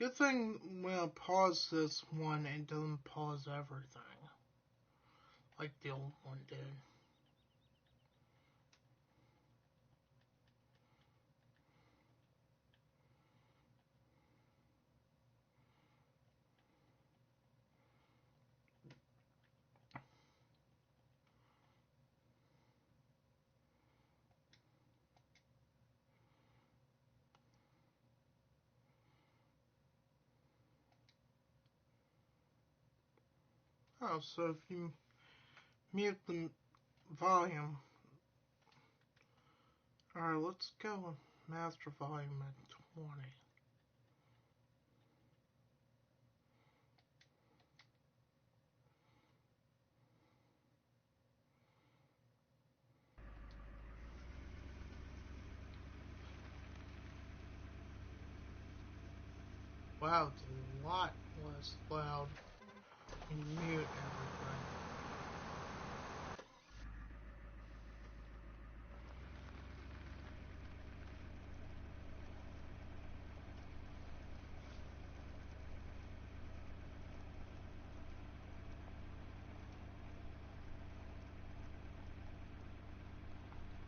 Good thing when I pause this one, it doesn't pause everything like the old one did. Oh, so if you mute the volume. Alright, let's go master volume at 20. Wow, it's a lot less loud when you mute everything.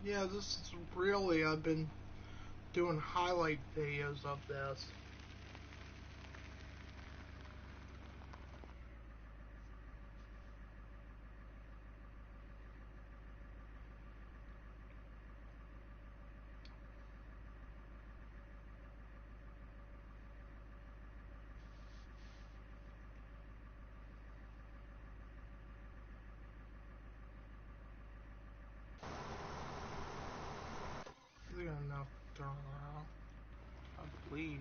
Yeah, this is really, I've been doing highlight videos of this. Is got enough to turn around? I believe.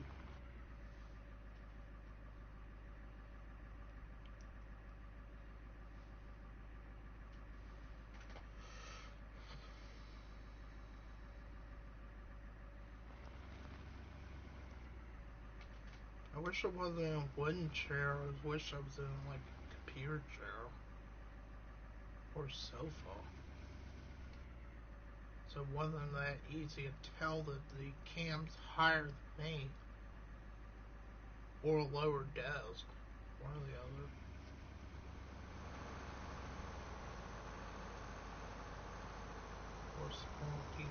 I wish I wasn't in a wooden chair. I wish I was in like a computer chair or sofa. So it wasn't that easy to tell that the cam's higher than me or a lower desk, one or the other. Or a small TV.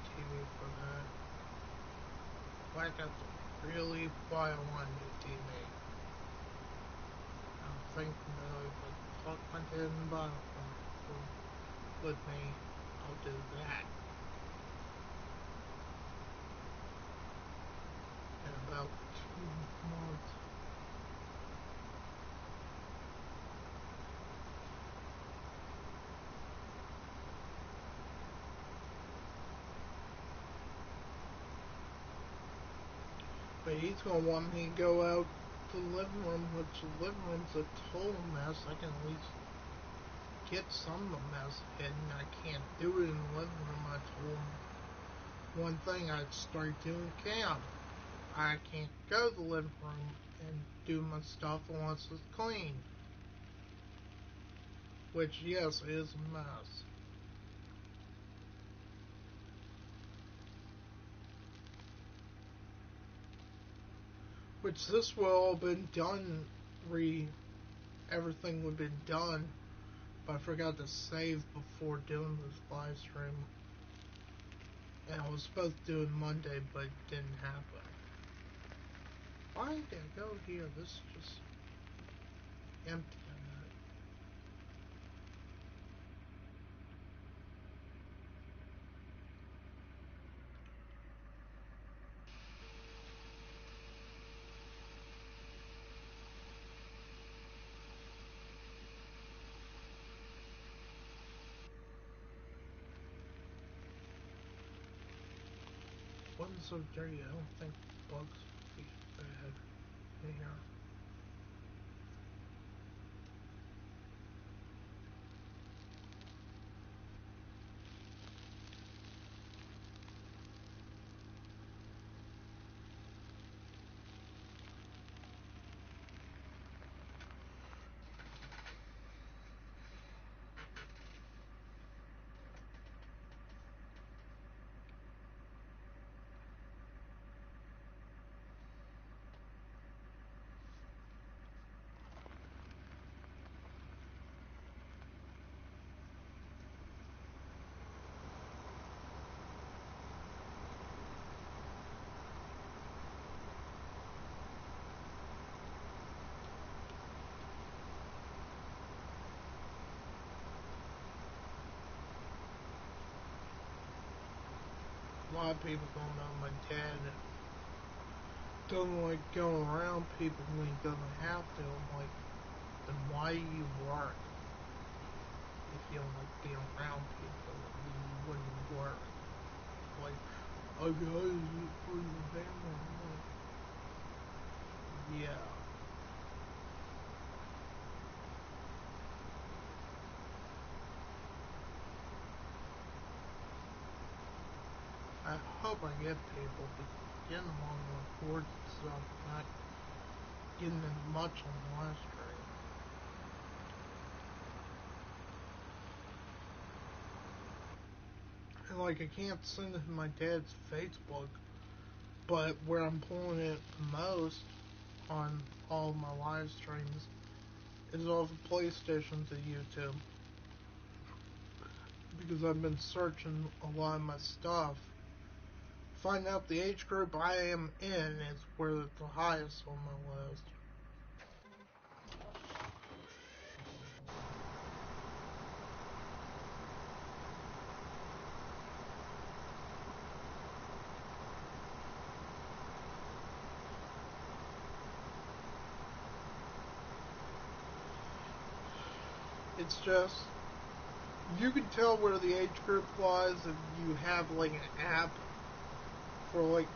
TV for that. Why I got to really buy one new TV. I'm thinking that I would talk my dad and buy one with me. I'll do that. In about 2 months. But he's gonna want me to go out to the living room, which the living room's a total mess. I can at least get some of the mess hidden. I can't do it in the living room. I told him one thing, I'd start doing camp. I can't go to the living room and do my stuff unless it's clean. Which, yes, is a mess. Which this will all been done, everything would have been done, but I forgot to save before doing this live stream. And I was supposed to do it Monday, but it didn't happen. Why did I go here? This is just empty. Wasn't so dirty. I don't think bugs would be bad in here. A lot of people don't know my dad doesn't like going around people when he doesn't have to. I'm like, then why do you work? If you don't like being around people, then you wouldn't work. Like, I gotta do it for the family. I'm like, yeah. I hope I get people, but getting them on the boards and stuff, not getting as much on the live stream. And like, I can't send it to my dad's Facebook, but where I'm pulling it the most on all my live streams is off of PlayStation to YouTube. Because I've been searching a lot of my stuff. Find out the age group I am in is where it's the highest on my list. It's just, you can tell where the age group lies if you have like an app for like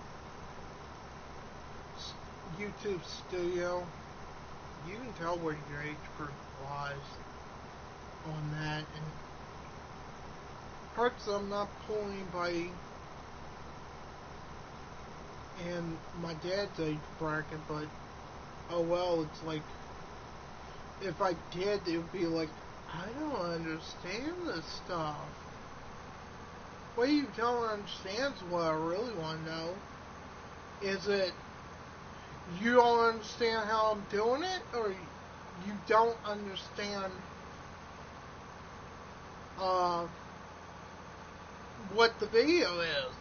YouTube Studio. You can tell where your age group lies on that, and parts I'm not pulling anybody in my dad's age bracket, but oh well, it's like, if I did, it would be like, I don't understand this stuff. What you don't understand is what I really want to know. Is it you don't understand how I'm doing it, or you don't understand what the video is?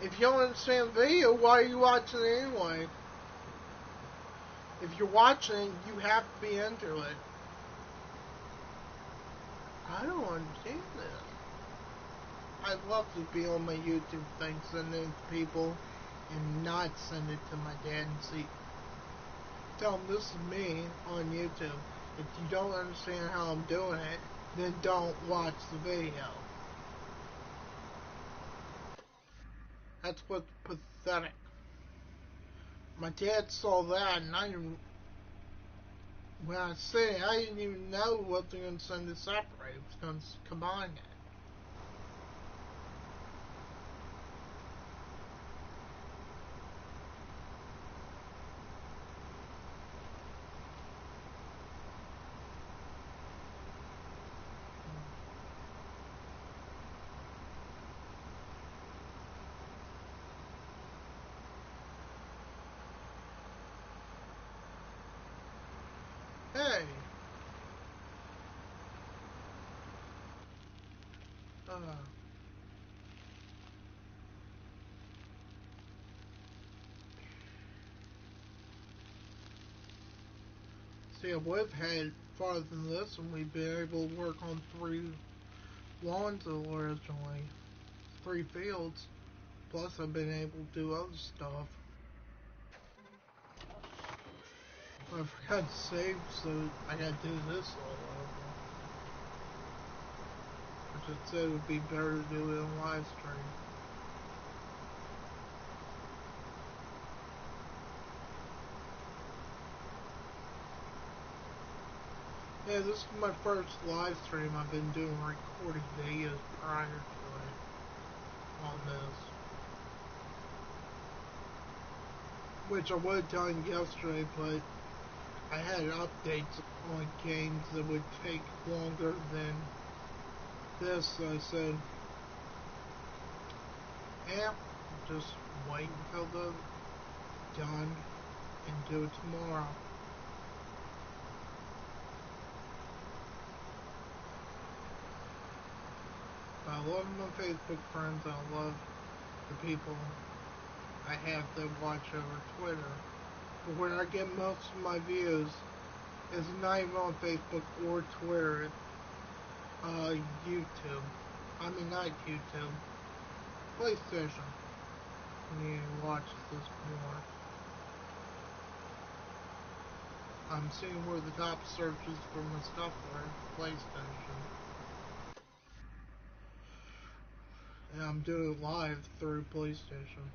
If you don't understand the video, why are you watching it anyway? If you're watching it, you have to be into it. I don't understand this. I'd love to be on my YouTube thing, send it to people, and not send it to my dad and see. Tell him this is me on YouTube. If you don't understand how I'm doing it, then don't watch the video. That's what's pathetic. My dad saw that, and I didn't. When I say I didn't even know what they're going to send to separate. It was going to combine it. Hey! See, I would have had farther than this, and we'd been able to work on 3 lawns originally. 3 fields. Plus, I've been able to do other stuff. But I forgot to save, so I gotta do this all over. Which I said it would be better to do it on live stream. Yeah, this is my first live stream. I've been doing recording videos prior to it on this. Which I would have done yesterday, but I had updates on games that would take longer than this, so I said, yeah, just wait until they're done and do it tomorrow. But I love my Facebook friends, and I love the people I have that watch over Twitter. But where I get most of my views is not even on Facebook or Twitter, YouTube. I mean, not YouTube. PlayStation. need to watch this more. I'm seeing where the top searches for my stuff are PlayStation. And I'm doing it live through PlayStation.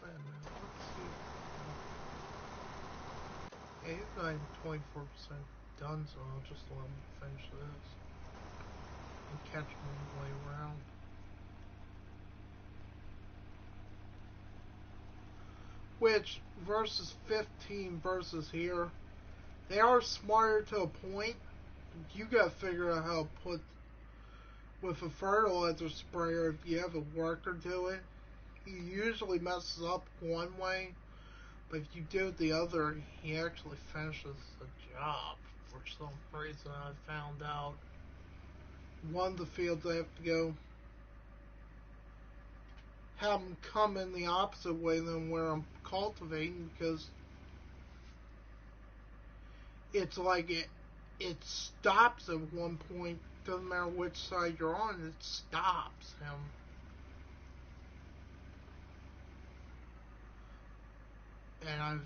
Wait a minute, let's see. Yeah, he's not even 24% done, so I'll just let him finish this. And catch him on the way around. Which, versus 15 versus here, they are smarter to a point. You gotta figure out how to put, with a fertilizer sprayer, if you have a worker do it, he usually messes up one way, but if you do it the other, he actually finishes the job. For some reason, I found out. One of the fields I have to go, have them come in the opposite way than where I'm cultivating, because it's like it stops at one point. Doesn't matter which side you're on, it stops him. And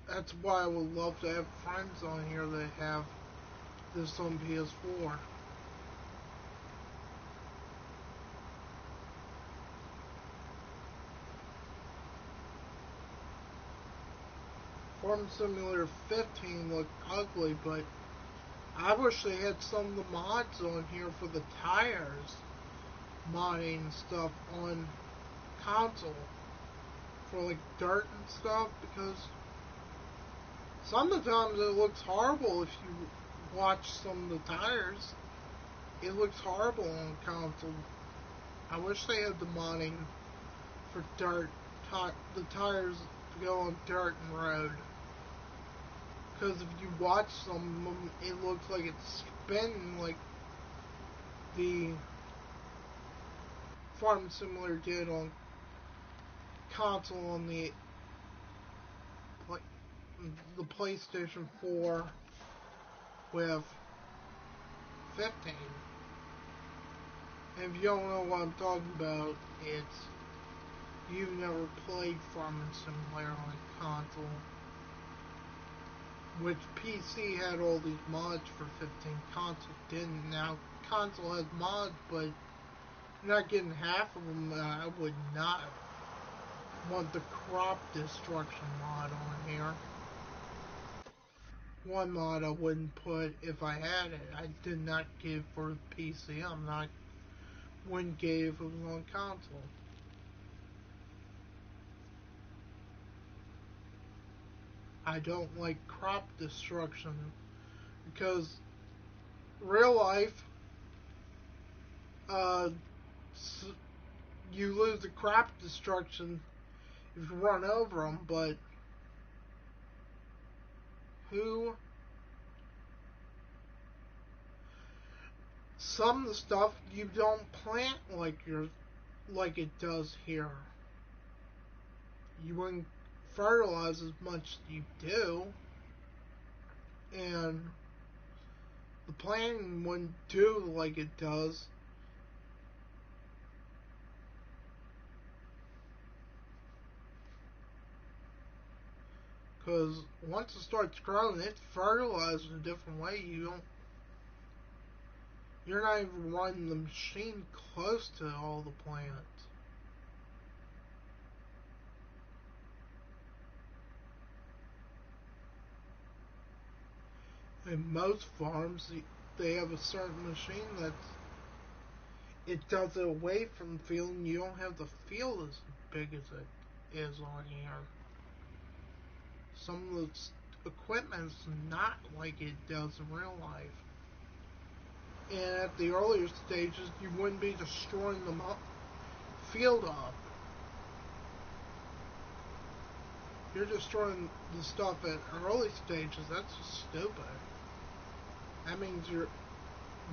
that's why I would love to have friends on here that have this on ps4. Farm Simulator 15 looked ugly, but I wish they had some of the mods on here for the tires, modding stuff on console for like dirt and stuff, because sometimes it looks horrible if you watch some of the tires. It looks horrible on console. I wish they had the modding for dirt, the tires to go on dirt and road. Because if you watch some of them, it looks like it's spinning like the Farm Simulator did on console on the PlayStation 4 with 15. And if you don't know what I'm talking about, it's you've never played Farm Simulator on console. Which PC had all these mods for 15, console didn't. Now, console has mods, but you're not getting half of them. I would not want the crop destruction mod on here. One mod I wouldn't put if I had it. I did not give for PC. Wouldn't give if it was on console. I don't like crop destruction because real life, you lose the crop destruction if you run over them, but some of the stuff you don't plant like it does here. You wouldn't fertilize as much as you do, and the planting wouldn't do like it does. Because once it starts growing, it's fertilized in a different way. You're not even running the machine close to all the plants. In most farms, they have a certain machine it does it away from the field, and you don't have the field as big as it is on here. Some of the equipment's not like it does in real life. And at the earlier stages, you wouldn't be destroying the field up. You're destroying the stuff at early stages. That's just stupid. That means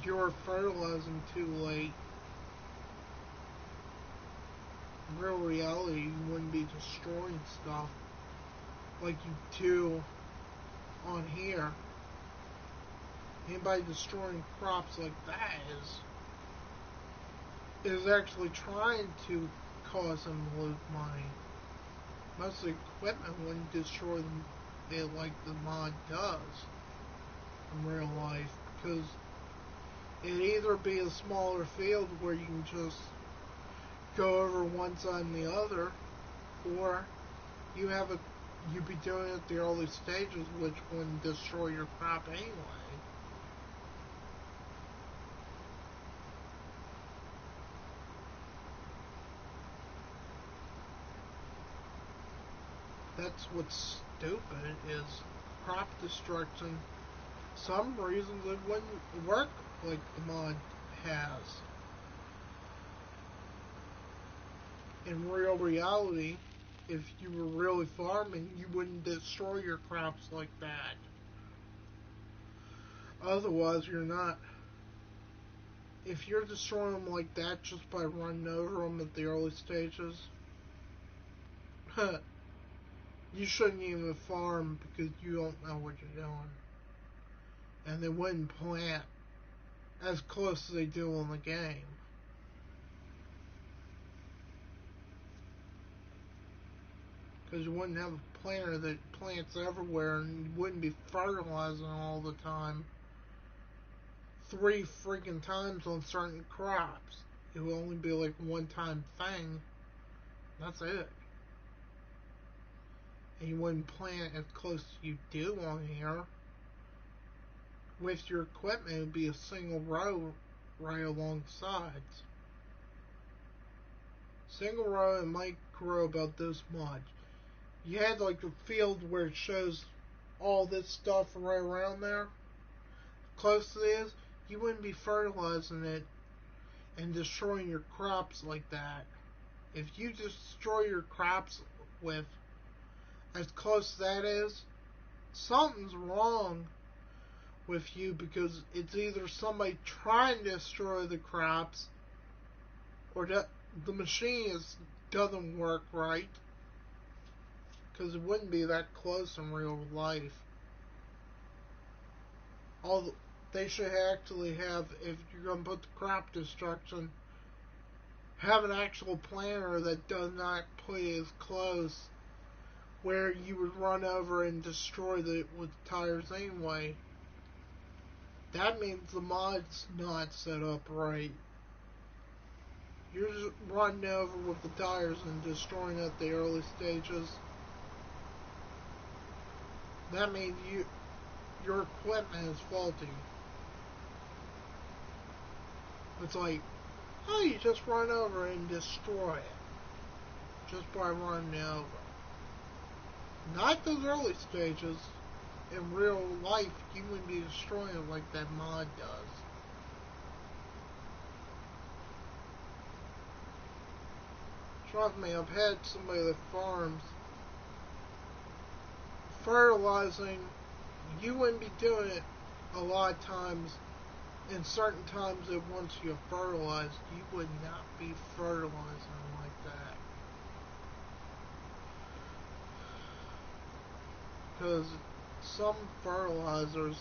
you're fertilizing too late. In real reality, you wouldn't be destroying stuff like you do on here. Anybody destroying crops like that is actually trying to cause them to lose money. Most of the equipment wouldn't destroy it like the mod does in real life, because it'd either be a smaller field where you can just go over one side and the other, or you'd be doing it at the early stages, which wouldn't destroy your crop anyway. That's what's stupid, is crop destruction. Some reasons it wouldn't work like the mod has. In real reality, if you were really farming, you wouldn't destroy your crops like that. Otherwise, you're not. If you're destroying them like that just by running over them at the early stages, you shouldn't even farm, because you don't know what you're doing. And they wouldn't plant as close as they do in the game. Because you wouldn't have a planter that plants everywhere, and you wouldn't be fertilizing all the time. 3 freaking times on certain crops. It would only be like one time thing. That's it. And you wouldn't plant as close as you do on here. With your equipment, it would be a single row right along the sides. Single row, it might grow about this much. You had like a field where it shows all this stuff right around there, close to this, you wouldn't be fertilizing it and destroying your crops like that. If you destroy your crops with as close as that is, something's wrong with you, because it's either somebody trying to destroy the crops, or the machine doesn't work right, because it wouldn't be that close in real life. They should actually have, if you're going to put the crop destruction, have an actual planter that does not put it as close, where you would run over and destroy it with tires anyway. That means the mod's not set up right. You're just running over with the tires and destroying at the early stages. That means your equipment is faulty. It's like, oh, you just run over and destroy it just by running over. Not those early stages. In real life, you wouldn't be destroying it like that mod does. Trust me, I've had somebody that farms fertilizing. You wouldn't be doing it a lot of times. In certain times that once you're fertilized, you would not be fertilizing like that. Because some fertilizers,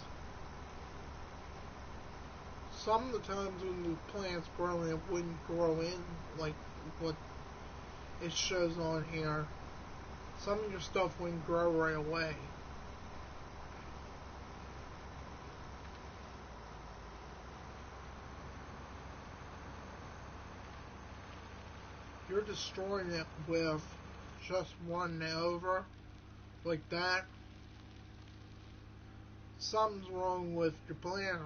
some of the times when the plant's growing, it wouldn't grow in like what it shows on here. Some of your stuff wouldn't grow right away. You're destroying it with just running it over like that. Something's wrong with your planter,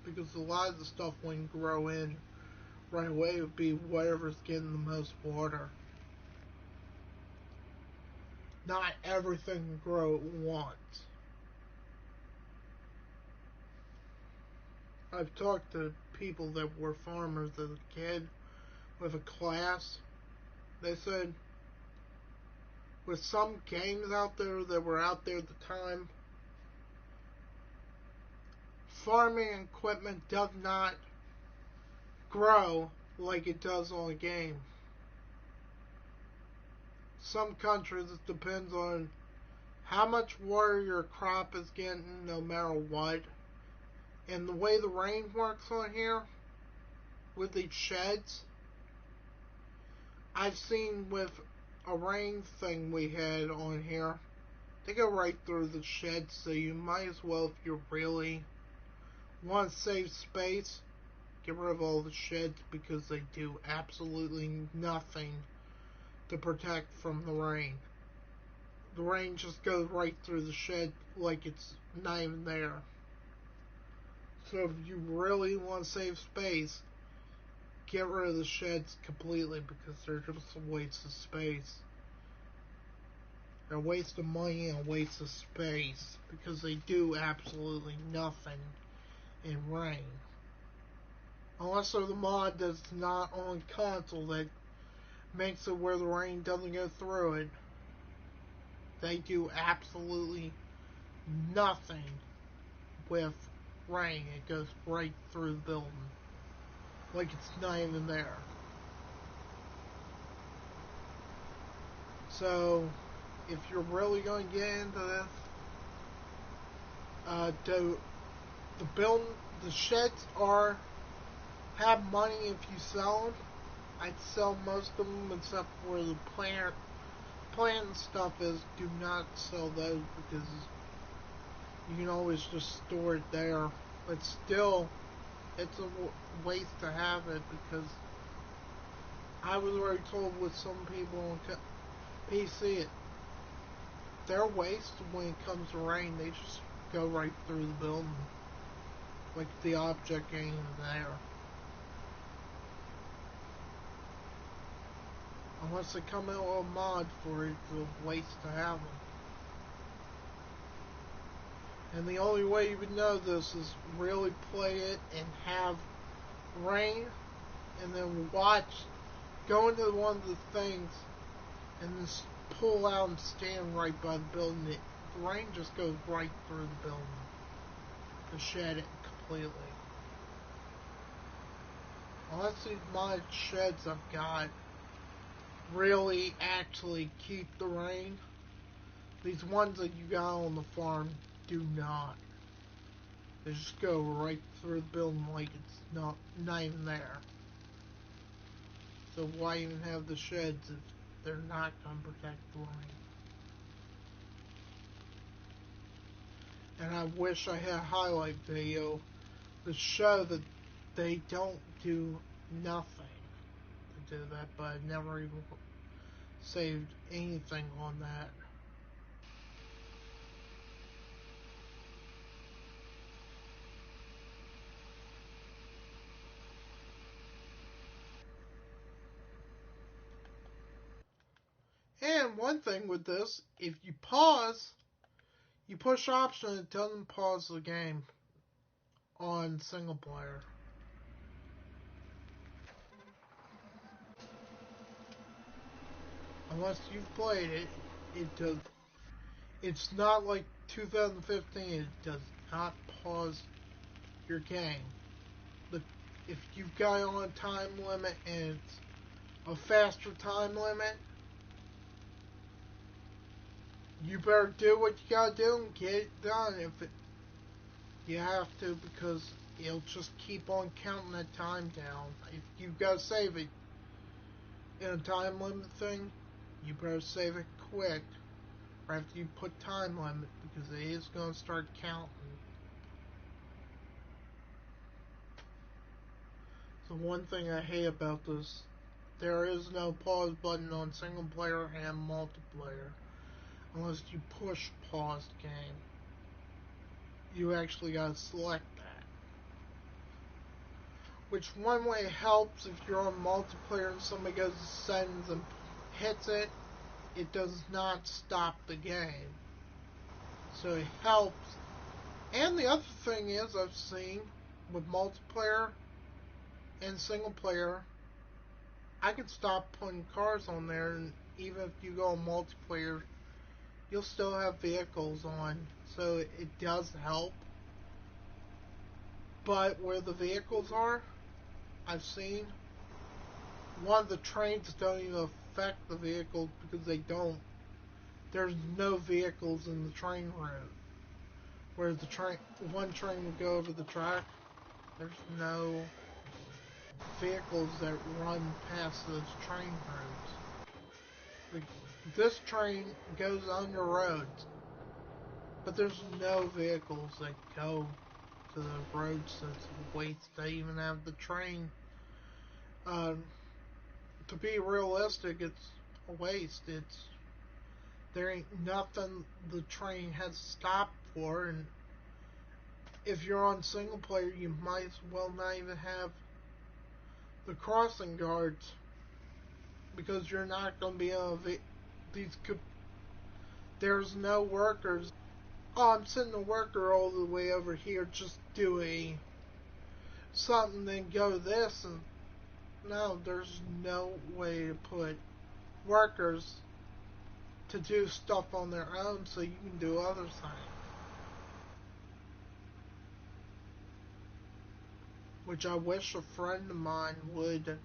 because a lot of the stuff wouldn't grow in right away. It would be whatever's getting the most water. Not everything can grow at once. I've talked to people that were farmers as a kid with a class. They said with some games out there that were out there at the time, farming equipment does not grow like it does on a game. Some countries, it depends on how much water your crop is getting no matter what. And the way the rain works on here with these sheds, I've seen with a rain thing we had on here, they go right through the sheds, so you might as well, if you really want to save space, get rid of all the sheds because they do absolutely nothing to protect from the rain. The rain just goes right through the shed like it's not even there. So if you really want to save space, get rid of the sheds completely because they're just a waste of space. They're a waste of money and a waste of space because they do absolutely nothing in rain. Unless there's a mod that's not on console that makes it where the rain doesn't go through it. They do absolutely nothing with rain. It goes right through the building. Like it's not even there. So, if you're really going to get into this, the sheds have money if you sell them. I'd sell most of them except where the plant and stuff is. Do not sell those because you can always just store it there. But still, it's a waste to have it because I was already told with some people on PC they're waste when it comes to rain. They just go right through the building. Like the object ain't even there. Unless they come out with a mod for it, it's a waste to have them. And the only way you would know this is really play it and have rain, and then go into one of the things, and just pull out and stand right by the building. The rain just goes right through the building to shed it completely. Unless these mod sheds I've got really actually keep the rain. These ones that you got on the farm do not. They just go right through the building like it's not even there. So why even have the sheds if they're not going to protect the rain? And I wish I had a highlight video to show that they don't do nothing to do that, but I never even saved anything on that. And one thing with this, if you pause, you push option, it doesn't pause the game on single player. Unless you've played it, it does. It's not like 2015. It does not pause your game. But if you've got it on a time limit and it's a faster time limit, you better do what you gotta do and get it done you have to, because it'll just keep on counting that time down. If you've got to save it in a time limit thing, you better save it quick, or after you put time limit, because it is going to start counting. The one thing I hate about this, there is no pause button on single player and multiplayer, unless you push pause game. You actually gotta select that. Which one way helps if you're on multiplayer and somebody goes to settings and hits it, it does not stop the game. So it helps. And the other thing is, I've seen with multiplayer and single player, I can stop putting cars on there, and even if you go on multiplayer, you'll still have vehicles on. So it does help. But where the vehicles are, I've seen one of the trains don't even affect the vehicles because they don't there's no vehicles in the train route. Where the train, one train will go over the track, there's no vehicles that run past those train routes. This train goes under roads, but there's no vehicles that go to the roads, so it's a waste to even have the train. Um, to be realistic, it's a waste. There ain't nothing the train has stopped for, and if you're on single player, you might as well not even have the crossing guards because you're not going to be able to. These could. There's no workers. Oh, I'm sending a worker all the way over here. Just do a something, then go this, and no, there's no way to put workers to do stuff on their own so you can do other things. Which I wish a friend of mine would.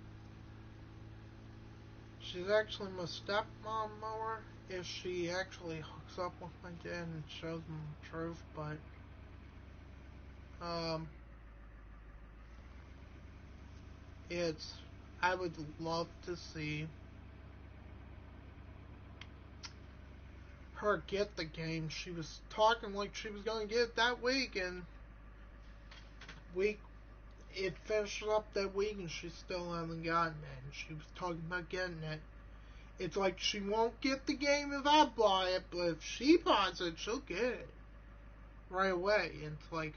She's actually my stepmom more if she actually hooks up with my dad and shows him the truth, but it's I would love to see her get the game. She was talking like she was gonna get it that week, and week it finished up that week and she still hasn't gotten it. And she was talking about getting it. It's like she won't get the game if I buy it, but if she buys it, she'll get it right away. And it's like,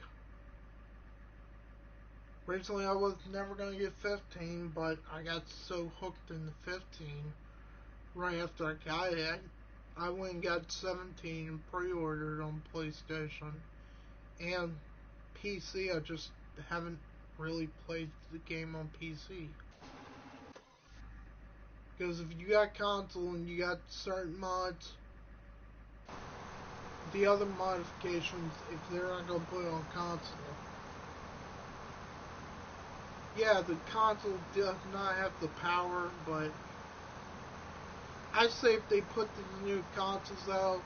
originally I was never going to get 15, but I got so hooked in the 15 right after I got it. I went and got 17 and pre-ordered on PlayStation and PC. I just haven't really played the game on PC. Because if you got console and you got certain mods, the other modifications, if they're not going to put it on console, yeah, the console does not have the power, but I say if they put the new consoles out,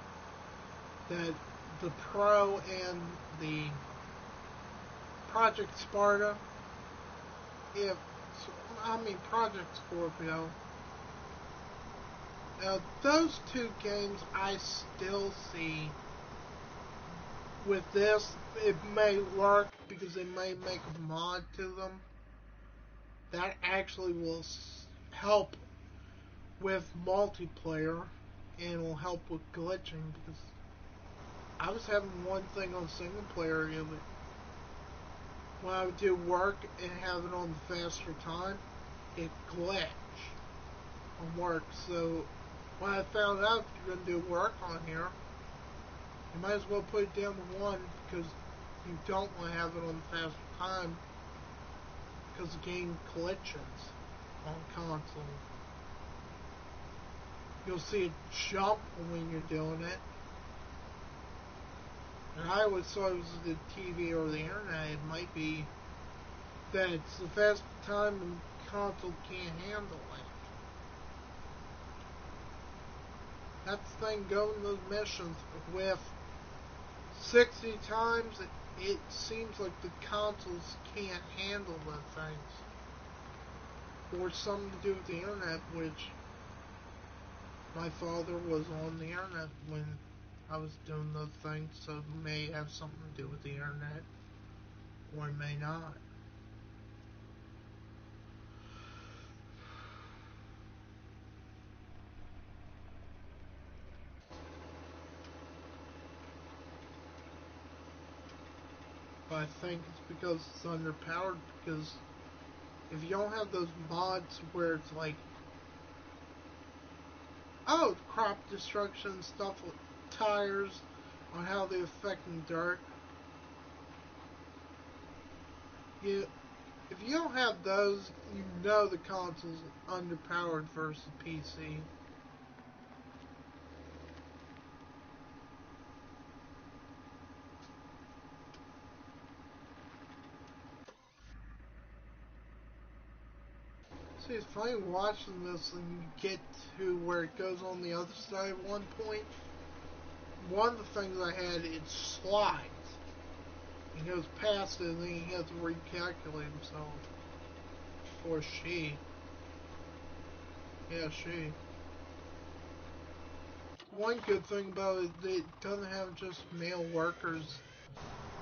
that the Pro and the Project Sparta, if, Project Scorpio, those two games I still see with this, it may work because they may make a mod to them that actually will help with multiplayer and will help with glitching, because I was having one thing on single player when I would do work and have it on the faster time, it glitched on work. So when I found out you're going to do work on here, you might as well put it down to 1 because you don't want to have it on the faster time because the game glitches on console. You'll see it jump when you're doing it. And I always thought it was the TV or the internet. It might be that it's the fast time and console can't handle it. That's the thing, going those missions with 60 times, it seems like the consoles can't handle those things. Or something to do with the internet, which my father was on the internet when I was doing those things, so it may have something to do with the internet, or it may not. But I think it's because it's underpowered, because if you don't have those mods where it's like, oh, crop destruction, stuff with tires, on how they affect the dirt. If you don't have those, you know the console's underpowered versus PC. See, it's funny watching this and you get to where it goes on the other side at one point. One of the things I had, it slides. He goes past it and then he has to recalculate himself. Or she. Yeah, she. One good thing about it, it doesn't have just male workers,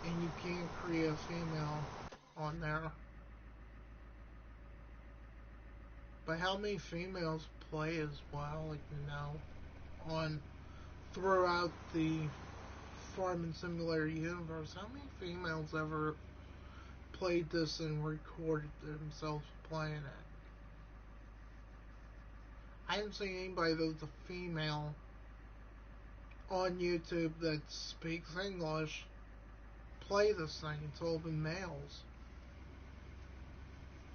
and you can create a female on there. But how many females play as well, like, you know, on throughout the Farming Simulator universe? How many females ever played this and recorded themselves playing it? I haven't seen anybody that's a female on YouTube that speaks English play this thing. It's all been males.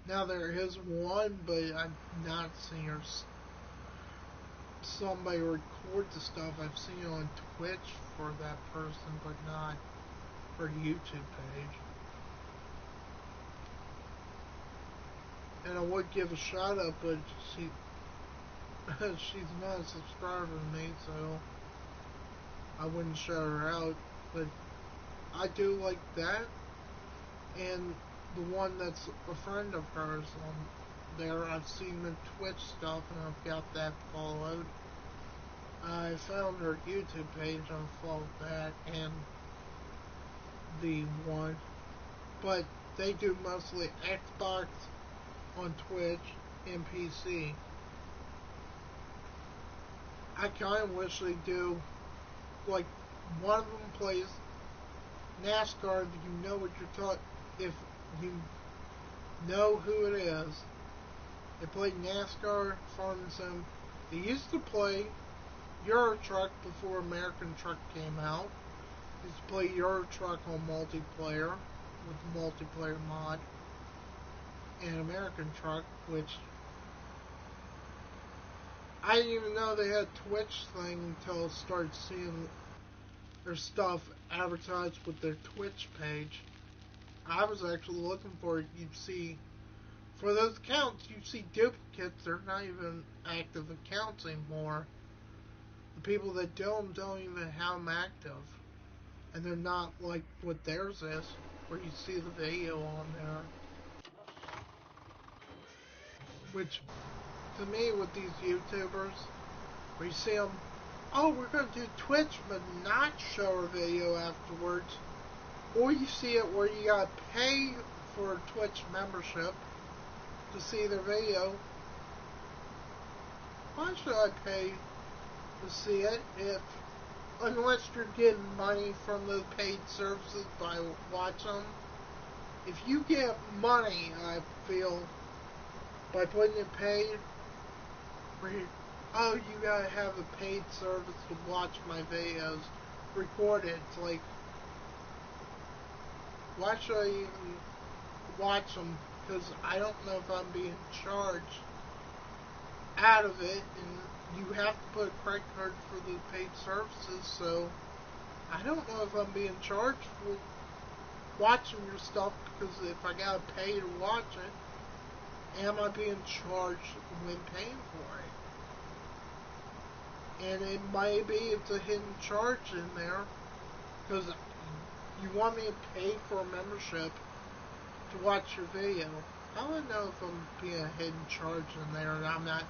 Now there is one, but I've not seen her. Somebody record the stuff. I've seen it on Twitch for that person, but not her YouTube page. And I would give a shout out, but she's not a subscriber to me, so I wouldn't shout her out. But I do like that, and the one that's a friend of hers on there, I've seen the Twitch stuff and I've got that followed. I found her YouTube page and followed that and the one, but they do mostly Xbox on Twitch and PC. I kind of wish they do, like, one of them plays NASCAR, you know what you're talking, if you know who it is. They played NASCAR, Farming Sim. They used to play Euro Truck before American Truck came out. They used to play Euro Truck on multiplayer with the multiplayer mod. And American Truck, which I didn't even know they had a Twitch thing until I started seeing their stuff advertised with their Twitch page. I was actually looking for it. You'd see, for those accounts, you'd see duplicates. They're not even active accounts anymore. The people that do them don't even have them active. And they're not like what theirs is, where you see the video on there. Which, to me, with these YouTubers, where you see them, oh, we're going to do Twitch, but not show our video afterwards. Or you see it where you gotta pay for a Twitch membership to see their video. Why should I pay to see it unless you're getting money from the paid services by watching them? If you get money, I feel, by putting it paid, oh, you gotta have a paid service to watch my videos recorded. It's like, why should I even watch them? Because I don't know if I'm being charged out of it, and you have to put a credit card for the paid services, so I don't know if I'm being charged for watching your stuff, because if I gotta pay to watch it, am I being charged when paying for it? And it might be, it's a hidden charge in there, because you want me to pay for a membership to watch your video. I don't know if I'm being a hidden charge in there and I'm not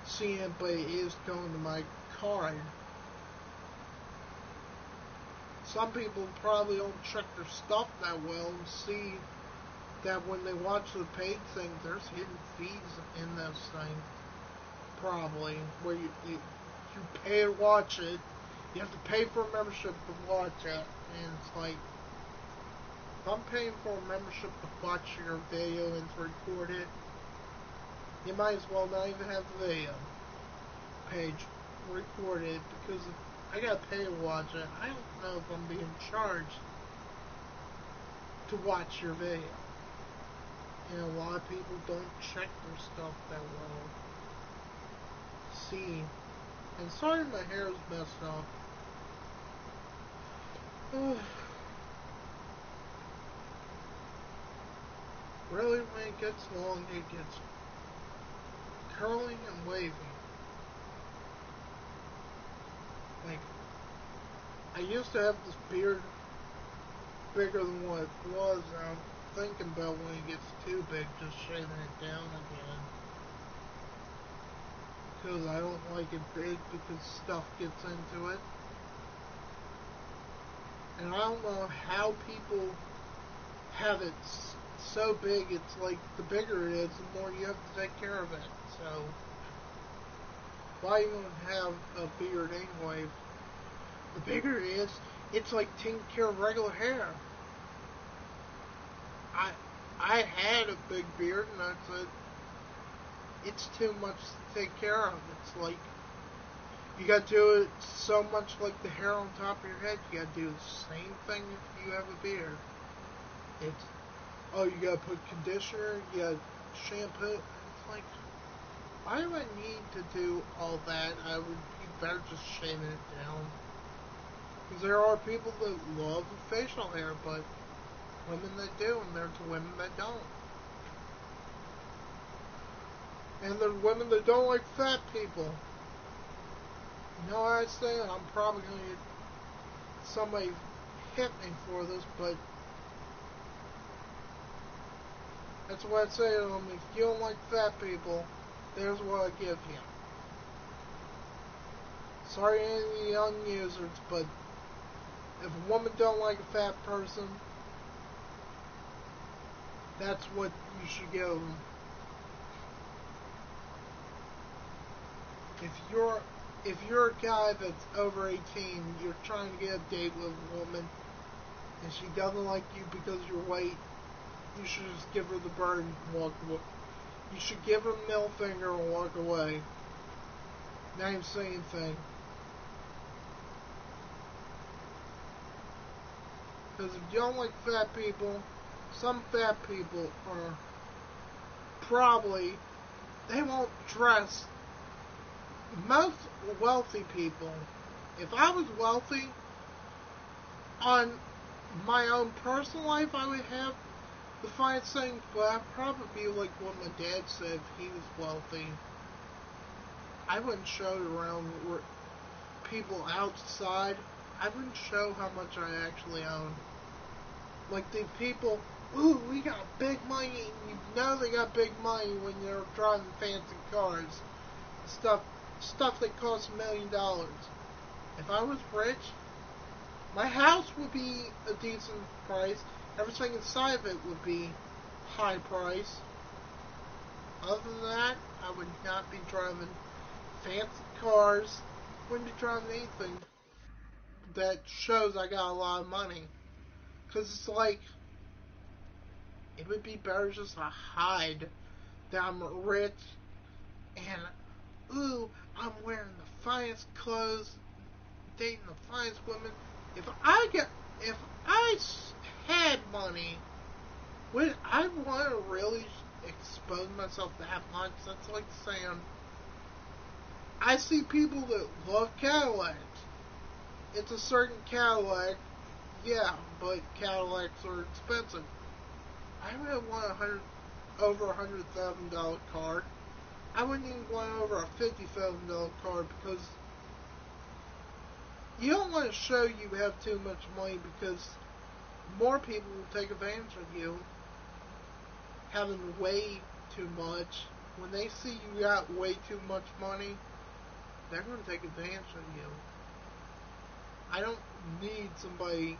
seeing it, but it is going to my card. Some people probably don't check their stuff that well and see that when they watch the paid thing, there's hidden fees in this thing. Probably. Where you pay to watch it. You have to pay for a membership to watch it. And it's like, if I'm paying for a membership to watch your video and to record it, you might as well not even have the video page recorded, because if I gotta pay to watch it, I don't know if I'm being charged to watch your video. And a lot of people don't check their stuff that well. See, and sorry my hair is messed up. Really, when it gets long, it gets curly and wavy. Like, I used to have this beard bigger than what it was, and I'm thinking about when it gets too big, just shaving it down again. Because I don't like it big because stuff gets into it. And I don't know how people have it so big. It's like the bigger it is, the more you have to take care of it. So why even have a beard anyway? The bigger it is, it's like taking care of regular hair. I had a big beard, and I said it's too much to take care of. It's like you got to do it so much like the hair on top of your head. You got to do the same thing if you have a beard. It's, oh, you got to put conditioner, you got to shampoo. It's like, why do I need to do all that? I would be better just shaving it down. Because there are people that love facial hair, but women that do, and there's women that don't. And there's women that don't like fat people. You know what I say? I'm probably going to get somebody hit me for this, but that's what I say to them. If you don't like fat people, there's what I give you. Sorry to any young users, but if a woman don't like a fat person, that's what you should give them. If you're a guy that's over 18, you're trying to get a date with a woman, and she doesn't like you because you're white, you should just give her the bird and walk away. You should give her the middle finger and walk away. Not even say anything. Because if you don't like fat people, some fat people are probably, they won't dress. Most wealthy people, if I was wealthy, on my own personal life, I would have the fine thing, but I'd probably be like what my dad said if he was wealthy. I wouldn't show it around people outside. I wouldn't show how much I actually own. Like the people, ooh, we got big money, and you know they got big money when they're driving fancy cars. Stuff that costs $1 million. If I was rich, my house would be a decent price. Everything inside of it would be high price. Other than that, I would not be driving fancy cars. Wouldn't be driving anything that shows I got a lot of money. Because it's like, it would be better just to hide that I'm rich and, ooh, I'm wearing the finest clothes, dating the finest women. If I had money, would I want to really expose myself that much? That's like saying, I see people that love Cadillacs. It's a certain Cadillac, yeah, but Cadillacs are expensive. I wouldn't want over $100,000 car. I wouldn't even want over a $50,000 car because you don't want to show you have too much money because more people will take advantage of you having way too much. When they see you got way too much money, they're going to take advantage of you. I don't need somebody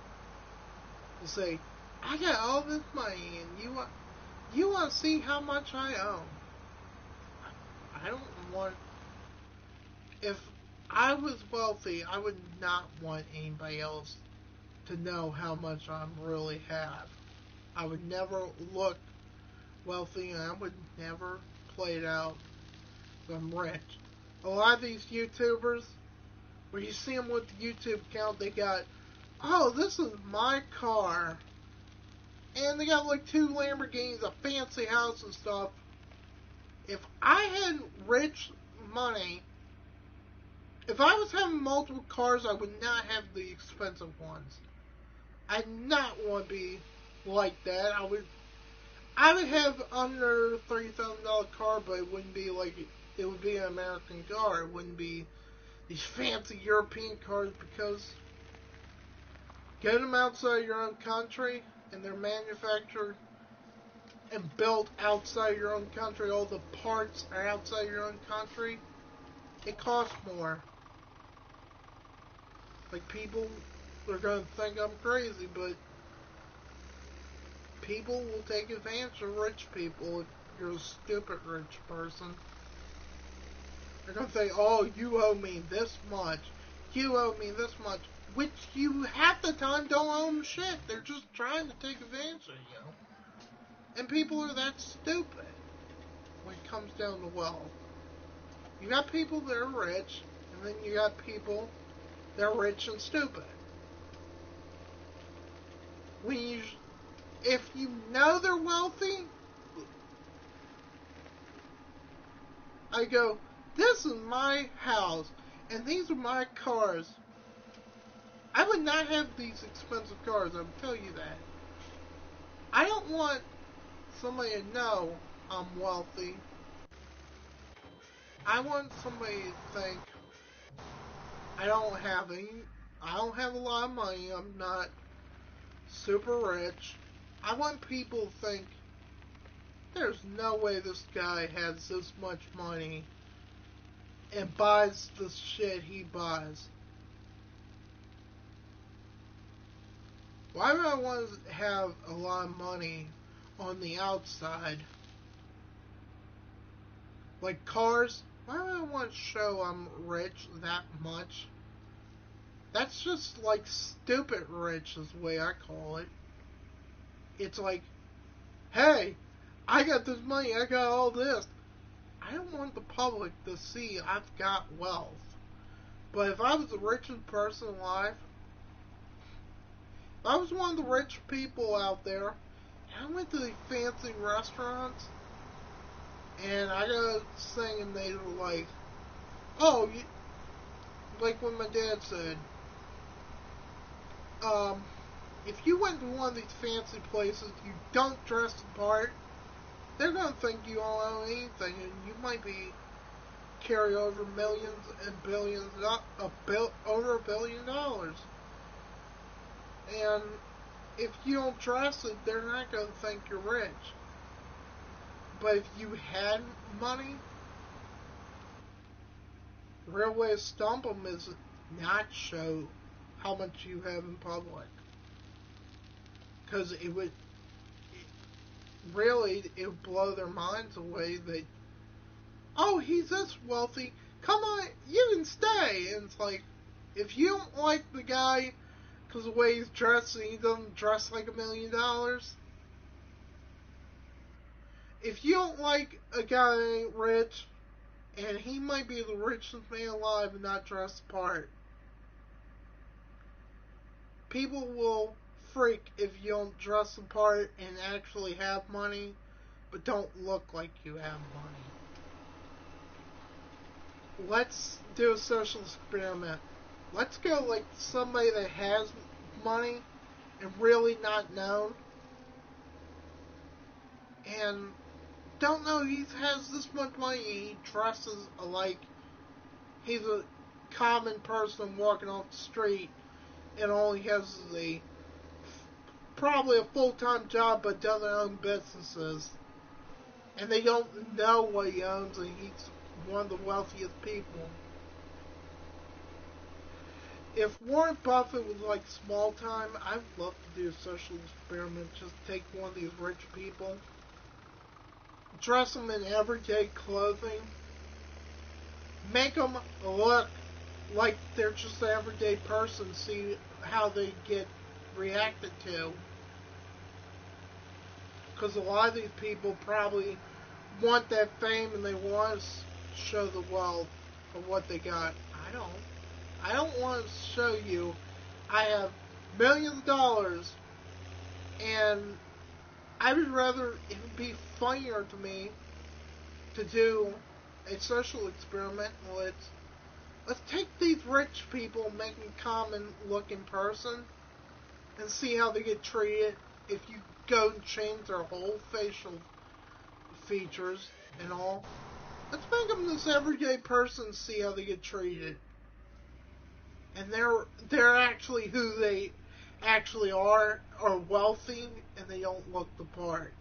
to say, I got all this money and you want to see how much I own. I don't want, if I was wealthy, I would not want anybody else to know how much I really have. I would never look wealthy, and I would never play it out that I'm rich. A lot of these YouTubers, where you see them with the YouTube account, they got, oh, this is my car. And they got like 2 Lamborghinis, a fancy house and stuff. If I had rich money, if I was having multiple cars, I would not have the expensive ones. I'd not want to be like that. I would have under $30,000 car, but it wouldn't be like it would be an American car. It wouldn't be these fancy European cars because get them outside your own country and they're manufactured and built outside your own country. All the parts are outside your own country. It costs more. Like, people are going to think I'm crazy, but people will take advantage of rich people if you're a stupid rich person. They're going to say, oh, you owe me this much. You owe me this much. Which you half the time don't owe them shit. They're just trying to take advantage of you. And people are that stupid when it comes down to wealth. You got people that are rich, and then you got people that are rich and stupid. If you know they're wealthy, I go, this is my house, and these are my cars. I would not have these expensive cars, I will tell you that. I don't want somebody to know I'm wealthy. I want somebody to think I don't have a lot of money, I'm not super rich. I want people to think there's no way this guy has this much money and buys the shit he buys. Why would I want to have a lot of money on the outside? Like cars, why would I want to show I'm rich that much? That's just like stupid rich is the way I call it. It's like, hey, I got this money, I got all this. I don't want the public to see I've got wealth. But if I was the richest person alive, if I was one of the rich people out there, and I went to the fancy restaurants, and I got this thing, and they were like, oh, like when my dad said, if you went to one of these fancy places, you don't dress the part, they're going to think you don't own anything, and you might be carry over millions and billions, over $1 billion. And if you don't dress it, they're not going to think you're rich. But if you had money, the real way to stump them is not show how much you have in public. Because it would blow their minds away that, oh, he's this wealthy, come on, you can stay. And it's like, if you don't like the guy because the way he's dressed and he doesn't dress like $1 million, if you don't like a guy that ain't rich, and he might be the richest man alive and not dress the part, people will freak if you don't dress the part and actually have money, but don't look like you have money. Let's do a social experiment. Let's go like somebody that has money and really not known, and don't know he has this much money, he dresses like he's a common person walking off the street, and all he has is probably a full-time job but doesn't own businesses, and they don't know what he owns, and he's one of the wealthiest people. If Warren Buffett was like small time, I'd love to do a social experiment. Just take one of these rich people, dress them in everyday clothing, make them look like they're just an everyday person, see how they get reacted to. Because a lot of these people probably want that fame and they want to show the wealth of what they got. I don't want to show you I have millions of dollars, and I would rather, it would be funnier to me to do a social experiment. Let's take these rich people, make them common looking person, and see how they get treated if you go and change their whole facial features and all. Let's make them this everyday person, see how they get treated. And they're actually who they actually are wealthy, and they don't look the part.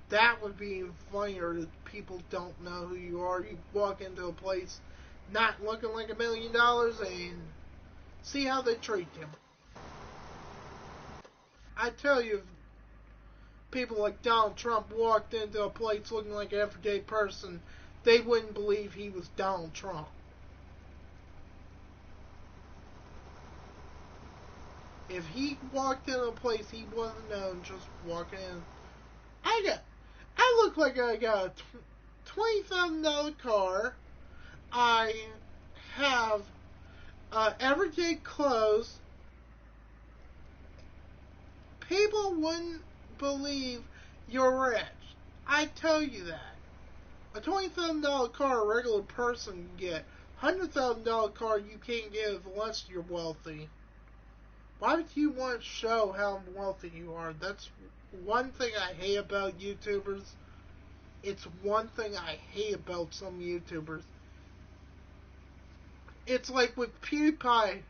That would be funnier that people don't know who you are. You walk into a place not looking like $1 million and see how they treat you. I tell you, if people like Donald Trump walked into a place looking like an everyday person, they wouldn't believe he was Donald Trump. If he walked in a place he wasn't known, just walking in, I look like I got a $20,000 car. I have everyday clothes. People wouldn't believe you're rich. I tell you that. A $20,000 car a regular person can get. $100,000 car you can't get unless you're wealthy. Why would you want to show how wealthy you are? That's one thing I hate about YouTubers. It's one thing I hate about some YouTubers. It's like with PewDiePie.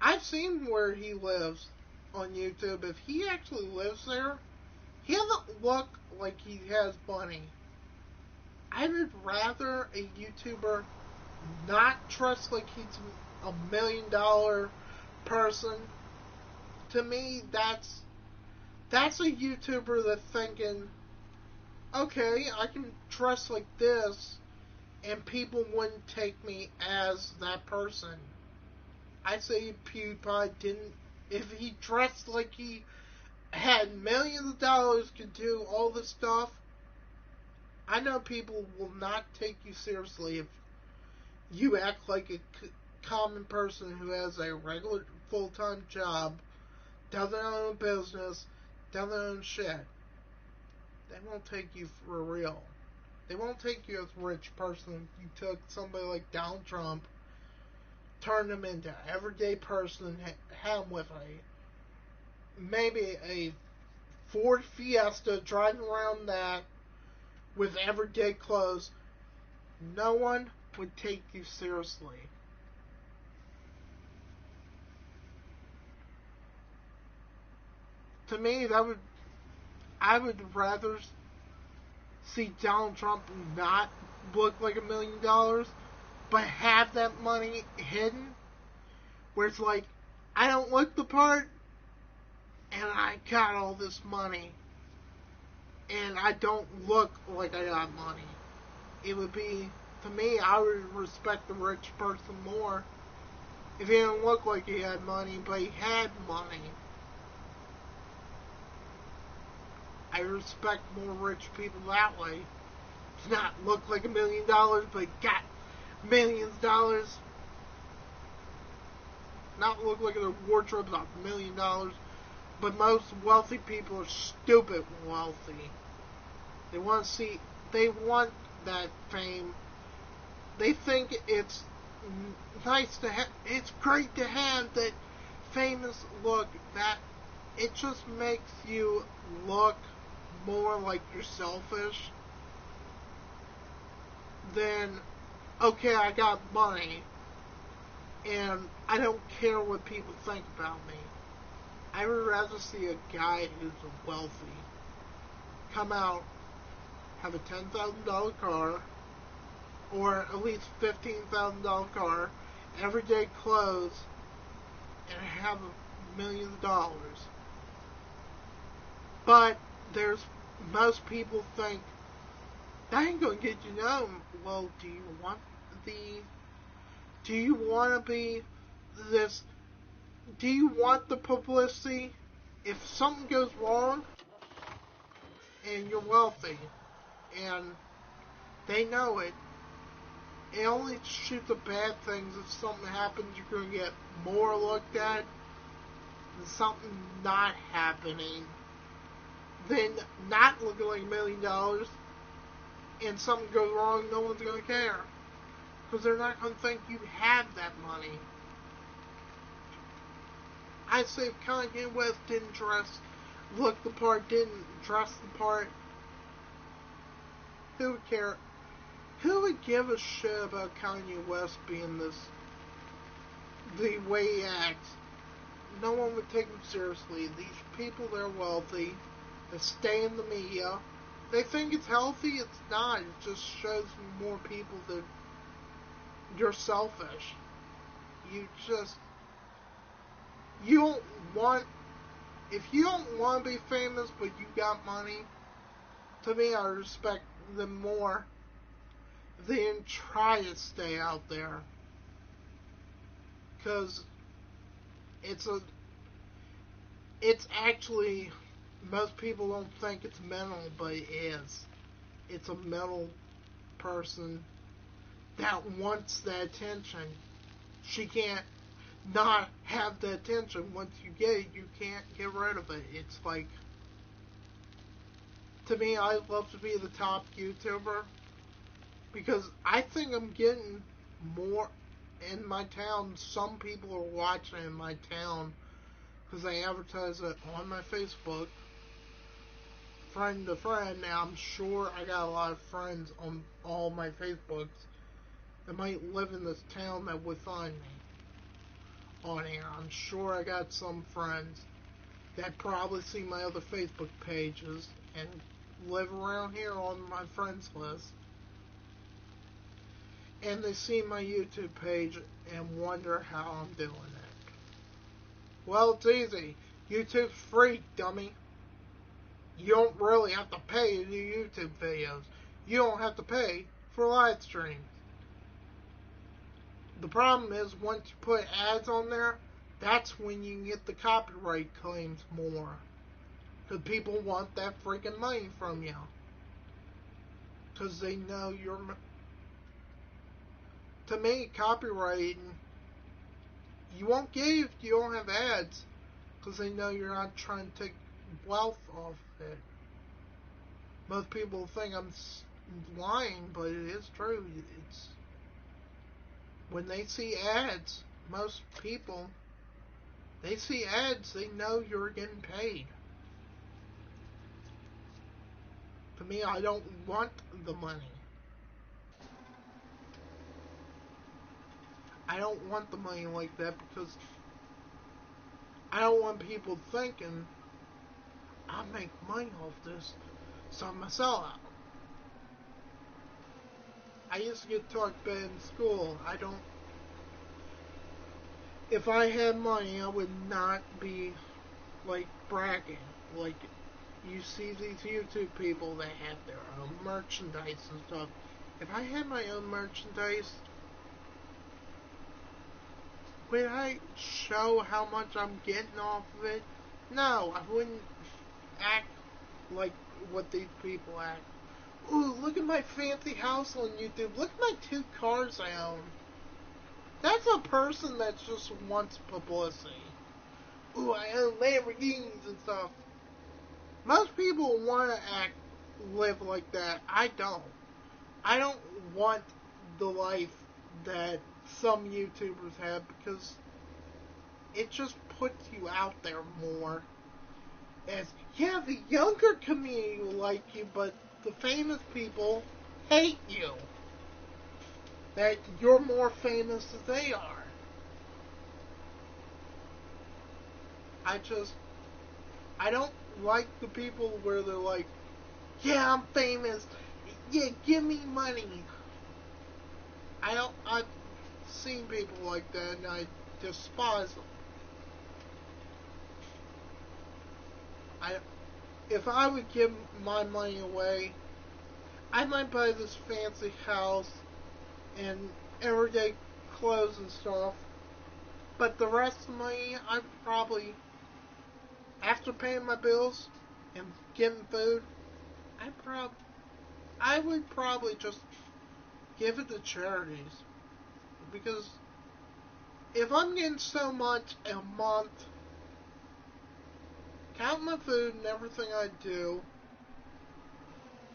I've seen where he lives on YouTube. If he actually lives there, he doesn't look like he has money. I would rather a YouTuber not dress like he's $1 million person. To me, that's a YouTuber that's thinking, okay, I can dress like this, and people wouldn't take me as that person. I say PewDiePie didn't. If he dressed like he had millions of dollars, could do all this stuff, I know people will not take you seriously if you act like a common person who has a regular full-time job, doesn't own a business, doesn't own shit. They won't take you for real. They won't take you as a rich person if you took somebody like Donald Trump, turned him into an everyday person, had him with maybe a Ford Fiesta, driving around that with everyday clothes. No one would take you seriously. To me, I would rather see Donald Trump not look like $1 million, but have that money hidden, where it's like, I don't look the part, and I got all this money, and I don't look like I got money. It would be, to me, I would respect the rich person more if he didn't look like he had money, but he had money. I respect more rich people that way. To not look like $1 million, but got millions of dollars. Not look like their wardrobe's $1 million. But most wealthy people are stupid wealthy. They want to see, they want that fame. They think it's nice to have, it's great to have that famous look. That it just makes you look more like you're selfish than, okay, I got money and I don't care what people think about me. I would rather see a guy who's wealthy come out, have a $10,000 car, or at least $15,000 car, everyday clothes, and have millions of dollars. But most people think that ain't gonna get you known. Well, do you want to be this? Do you want the publicity? If something goes wrong and you're wealthy and they know it, it only shoots the bad things. If something happens, you're going to get more looked at than something not happening, than not looking like $1 million, and something goes wrong, no one's going to care. Because they're not going to think you have that money. I'd say if Kanye West didn't look the part, didn't dress the part, who would care? Who would give a shit about Kanye West being the way he acts? No one would take him seriously. These people, they're wealthy. They stay in the media. They think it's healthy. It's not. It just shows more people that you're selfish. You just, you don't want, if you don't want to be famous but you got money, to me I respect them more than try to stay out there. Because it's a, it's actually, most people don't think it's mental, but it is. It's a mental person that wants the attention. She can't not have the attention. Once you get it, you can't get rid of it. It's like, to me, I love to be the top YouTuber because I think I'm getting more in my town. Some people are watching in my town because I advertise it on my Facebook, friend to friend. Now I'm sure I got a lot of friends on all my Facebooks that might live in this town that would find me on here. I'm sure I got some friends that probably see my other Facebook pages and live around here on my friends list. And they see my YouTube page and wonder how I'm doing it. Well, it's easy. YouTube's free, dummy. You don't really have to pay to do YouTube videos. You don't have to pay for live streams. The problem is once you put ads on there, that's when you can get the copyright claims more. Because people want that freaking money from you. Because they know you're... To me, copyrighting, you won't get it if you don't have ads. Because they know you're not trying to take wealth off it. Most people think I'm lying, but it is true. It's... When they see ads, most people, they see ads, they know you're getting paid. To me, I don't want the money. I don't want the money like that because I don't want people thinking I'll make money off this, so I'm a sellout. I used to get taught bad in school. If I had money, I would not be like bragging. Like you see these YouTube people that have their own merchandise and stuff. If I had my own merchandise, would I show how much I'm getting off of it? No, I wouldn't act like what these people act. Ooh, look at my fancy house on YouTube. Look at my 2 cars I own. That's a person that just wants publicity. Ooh, I own Lamborghinis and stuff. Most people want to live like that. I don't. I don't want the life that some YouTubers have because it just puts you out there more. As, yeah, the younger community will like you, but the famous people hate you. That you're more famous than they are. I don't like the people where they're like, yeah, I'm famous. Yeah, give me money. I've seen people like that and I despise them. If I would give my money away, I might buy this fancy house and everyday clothes and stuff. But the rest of the money, I'd probably, after paying my bills and getting food, I would probably just give it to charities. Because if I'm getting so much a month, count my food and everything I do,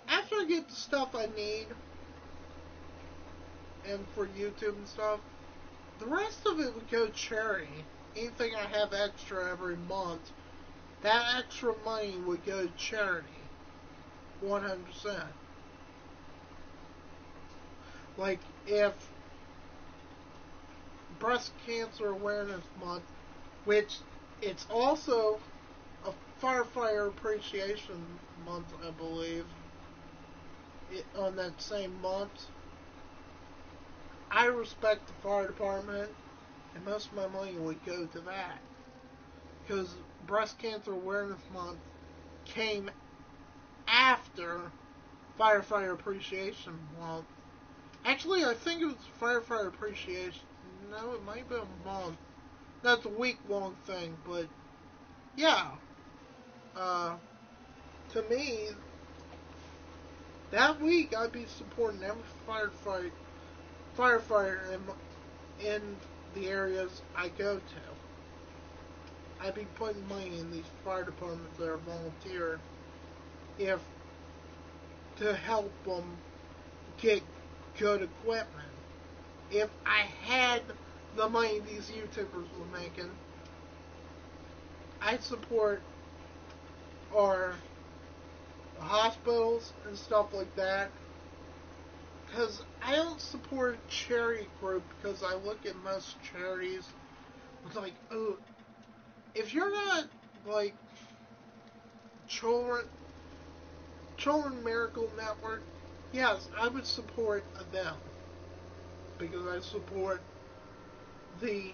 after I get the stuff I need, and for YouTube and stuff, the rest of it would go to charity. Anything I have extra every month, that extra money would go to charity. 100%. Like, if Breast Cancer Awareness Month, which it's also a Firefighter Appreciation Month, I believe, on that same month, I respect the fire department, and most of my money would go to that. Because Breast Cancer Awareness Month came after Firefighter Appreciation Month. Actually, I think it was Firefighter Appreciation. No, it might be a month. That's a week-long thing, but yeah. Uh, to me, that week I'd be supporting every firefighter in the areas I go to. I'd be putting money in these fire departments that are volunteer if to help them get good equipment. If I had the money these YouTubers were making, I'd support our hospitals and stuff like that. Because I don't support a charity group because I look at most charities. It's like, oh, if you're not like Children Miracle Network, yes, I would support them because I support the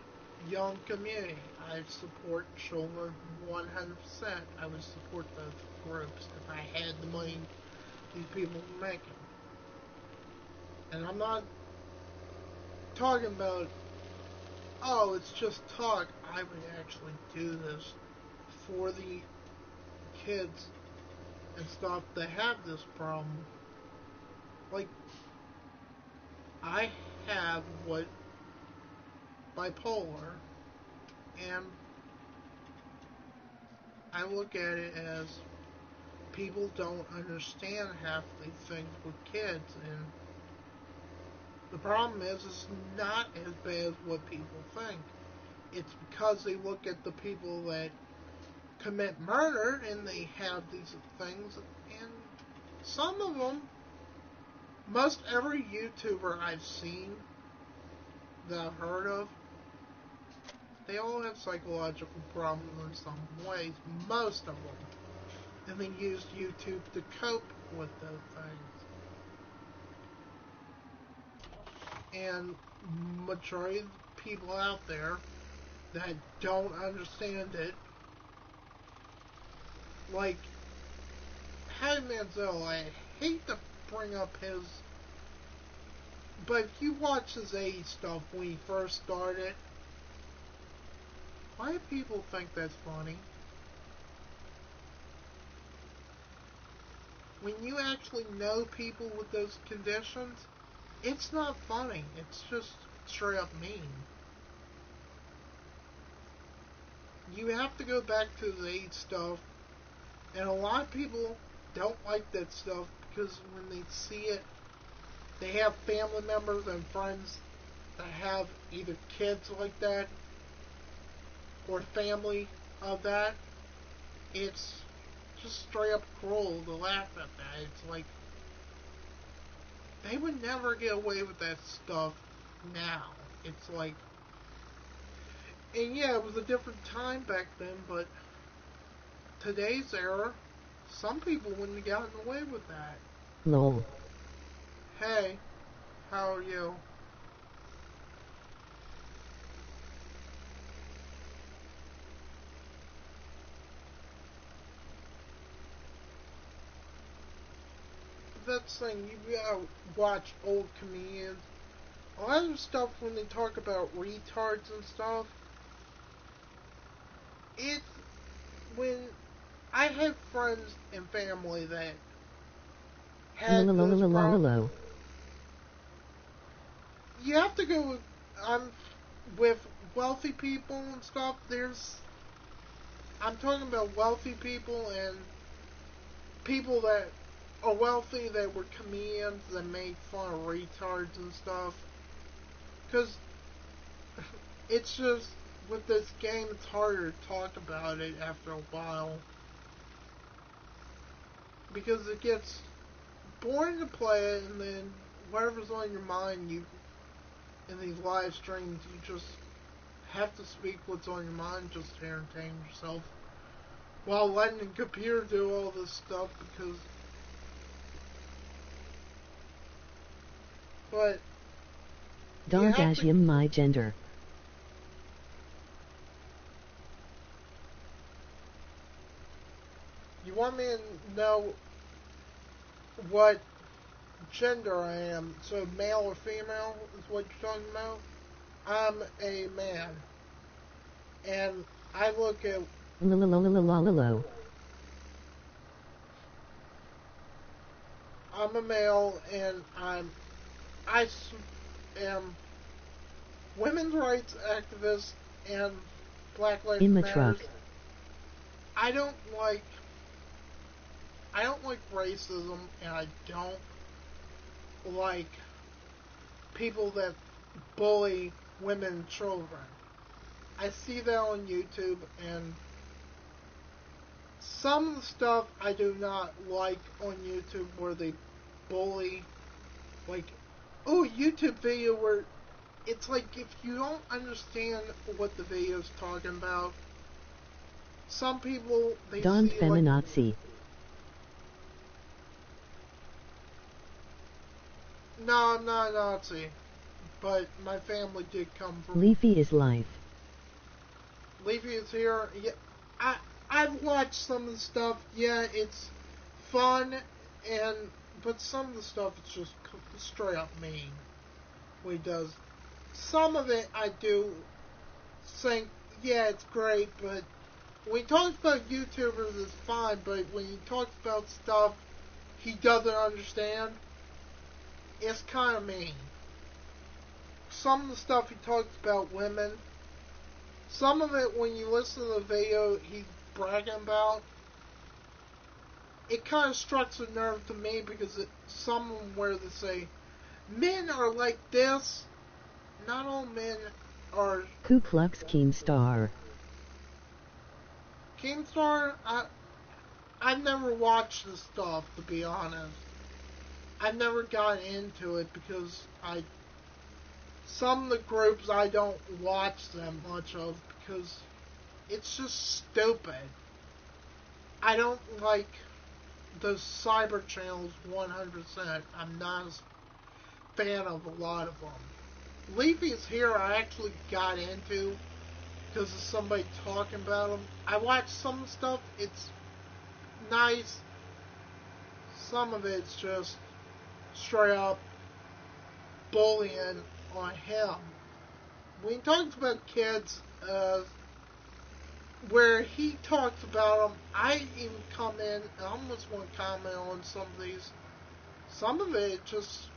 young community. I support children 100%. I would support those groups if I had the money these people were making. And I'm not talking about, oh, it's just talk. I would actually do this for the kids and stuff that have this problem. Like, I have what bipolar, and I look at it as people don't understand half these things with kids, and the problem is it's not as bad as what people think. It's because they look at the people that commit murder and they have these things, and some of them, most every YouTuber I've seen that I've heard of, they all have psychological problems in some ways, most of them. And they use YouTube to cope with those things. And majority of the people out there that don't understand it, like Howie Manziel, I hate to bring up his, but if you watch his '80s stuff when he first started, why do people think that's funny? When you actually know people with those conditions, it's not funny. It's just straight up mean. You have to go back to the '80s stuff, and a lot of people don't like that stuff because when they see it, they have family members and friends that have either kids like that or family of that. It's just straight up cruel to laugh at that. It's like they would never get away with that stuff now. It's like, and yeah, it was a different time back then, but today's era, some people wouldn't have gotten away with that. No. Hey, how are you? That's the thing, you gotta watch old comedians. A lot of stuff when they talk about retards and stuff, it's when I have friends and family that had those problems. You have to go with, with wealthy people and stuff. I'm talking about wealthy people and people that are wealthy that were comedians that made fun of retards and stuff. Because it's just, with this game, it's harder to talk about it after a while. Because it gets boring to play it, and then whatever's on your mind, you in these live streams, you just have to speak what's on your mind just to entertain yourself while letting the computer do all this stuff because. But Dargasium my gender. You want me to know what gender I am? So male or female is what you're talking about? I'm a man. And I look at... Lololololololo. I'm a male and I am women's rights activist and Black Lives In the Matter. truck. I don't like racism and I don't like people that bully women and children. I see that on YouTube and some of the stuff I do not like on YouTube where they bully, like, oh, YouTube video where it's like if you don't understand what the video's talking about, some people, they Don see feminazi. like, no, I'm not a Nazi, but my family did come from... Leafy is life. Leafy is here. Yeah, I've watched some of the stuff. Yeah, it's fun, but some of the stuff is just straight up mean. What he does. Some of it I do think, yeah, it's great, but when he talks about YouTubers, it's fine. But when he talks about stuff he doesn't understand, it's kind of mean. Some of the stuff he talks about women. Some of it, when you listen to the video he's bragging about, it kind of strikes a nerve to me because some of them where they say, men are like this. Not all men are... Ku Klux Keemstar. Keemstar, I've never watched this stuff, to be honest. I've never gotten into it because some of the groups I don't watch that much of because it's just stupid. I don't like those cyber channels 100%. I'm not a fan of a lot of them. Leafy's here I actually got into because of somebody talking about them. I watched some stuff, it's nice. Some of it's just straight up bullying on him. When he talks about kids, where he talks about them, I even come in, I almost want to comment on some of these. Some of it just,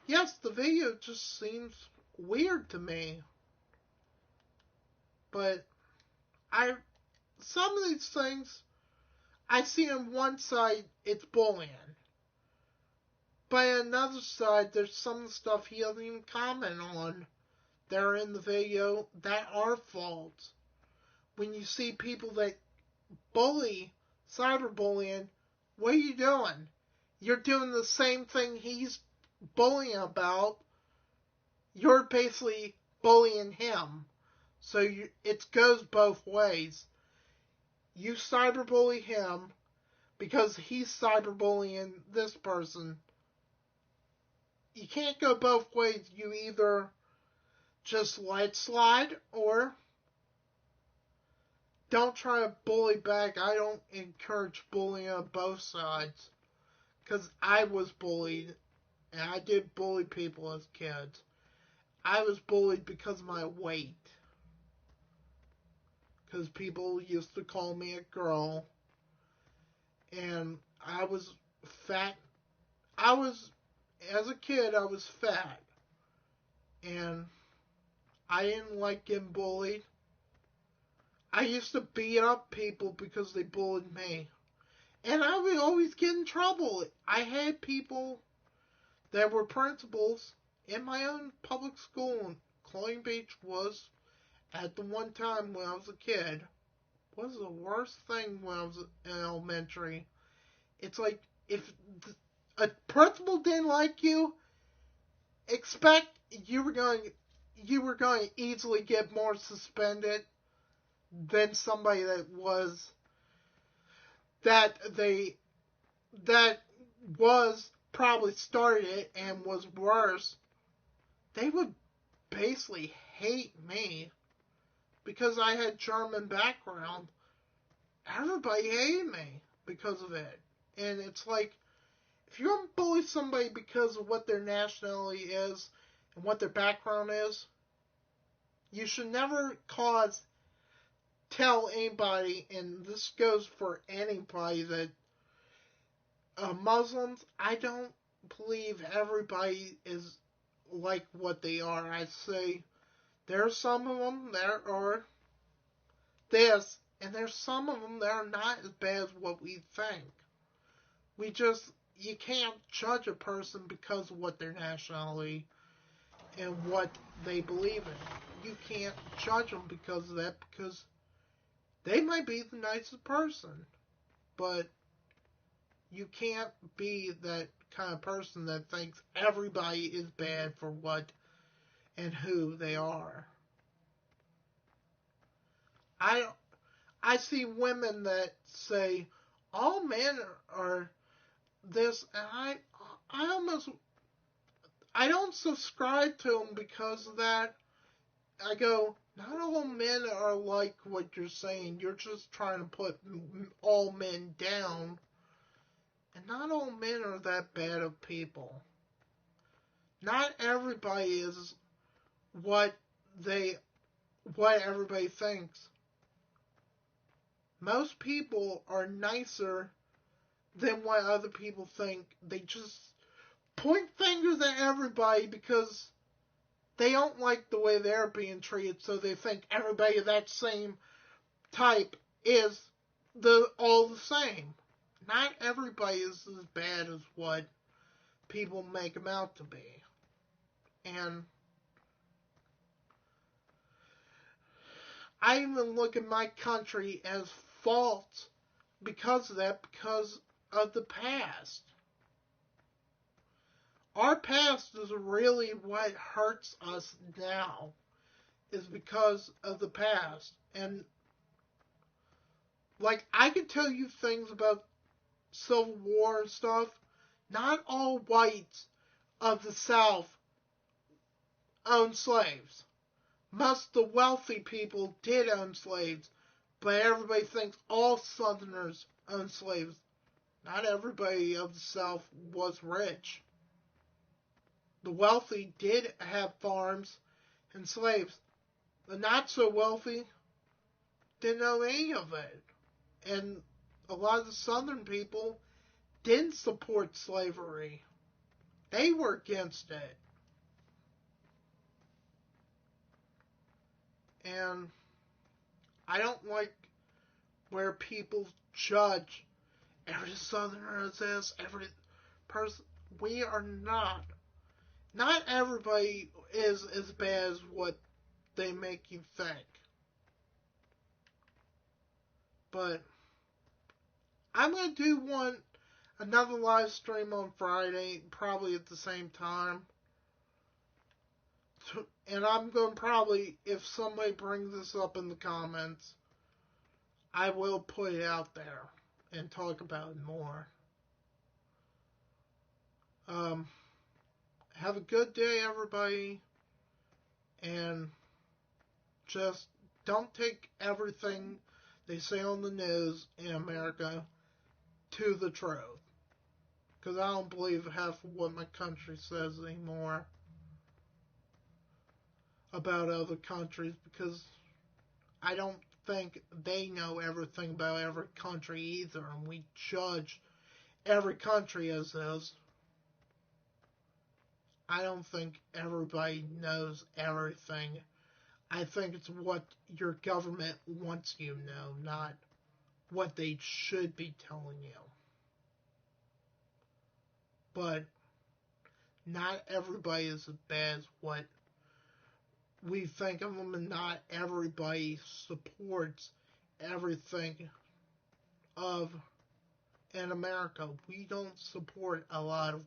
yes, the video just seems weird to me. But some of these things, I see on one side, it's bullying. But on another side, there's some stuff he doesn't even comment on that are in the video that are faults. When you see people that bully, cyberbullying, what are you doing? You're doing the same thing he's bullying about. You're basically bullying him. So it goes both ways. You cyberbully him because he's cyberbullying this person. You can't go both ways. You either just let it slide or don't try to bully back. I don't encourage bullying on both sides. Because I was bullied, and I did bully people as kids. I was bullied because of my weight. Because people used to call me a girl. And I was fat. As a kid, I was fat. And I didn't like getting bullied. I used to beat up people because they bullied me. And I would always get in trouble. I had people that were principals in my own public school. Colonial Beach was, at the one time when I was a kid, was the worst thing when I was in elementary. It's like if a principal didn't like you, expect you were going to easily get more suspended than somebody that they that was probably started it and was worse. They would basically hate me because I had German background. Everybody hated me because of it. And it's like, if you're going to bully somebody because of what their nationality is and what their background is, you should never tell anybody, and this goes for anybody, that Muslims, I don't believe everybody is like what they are. I say there are some of them that are this, and there's some of them that are not as bad as what we think. You can't judge a person because of what their nationality and what they believe in. You can't judge them because of that, because they might be the nicest person, but you can't be that kind of person that thinks everybody is bad for what and who they are. I see women that say all men are this, and I don't subscribe to them because of that. I go, not all men are like what you're saying. You're just trying to put all men down, and not all men are that bad of people. Not everybody is what everybody thinks. Most people are nicer than what other people think. They just point fingers at everybody because they don't like the way they're being treated, so they think everybody of that same type is all the same. Not everybody is as bad as what people make them out to be. And I even look at my country as faults because of that, because of the past. Our past is really what hurts us now, is because of the past. And, like, I could tell you things about Civil War and stuff. Not all whites of the South owned slaves. Most of the wealthy people did own slaves, but everybody thinks all Southerners owned slaves. Not everybody of the South was rich. The wealthy did have farms and slaves. The not so wealthy didn't own any of it. And a lot of the Southern people didn't support slavery. They were against it. And I don't like where people judge every Southerner is this, every person. We are not. Not everybody is as bad as what they make you think. But I'm going to do another live stream on Friday, probably at the same time. And I'm going to probably, if somebody brings this up in the comments, I will put it out there and talk about it more. Have a good day, everybody. And just don't take everything they say on the news in America to the truth. Because I don't believe half of what my country says anymore about other countries, because I don't think they know everything about every country either, and we judge every country as is. I don't think everybody knows everything. I think it's what your government wants you to know, not what they should be telling you. But not everybody is as bad as what we think of them, and not everybody supports everything of in America, we don't support a lot of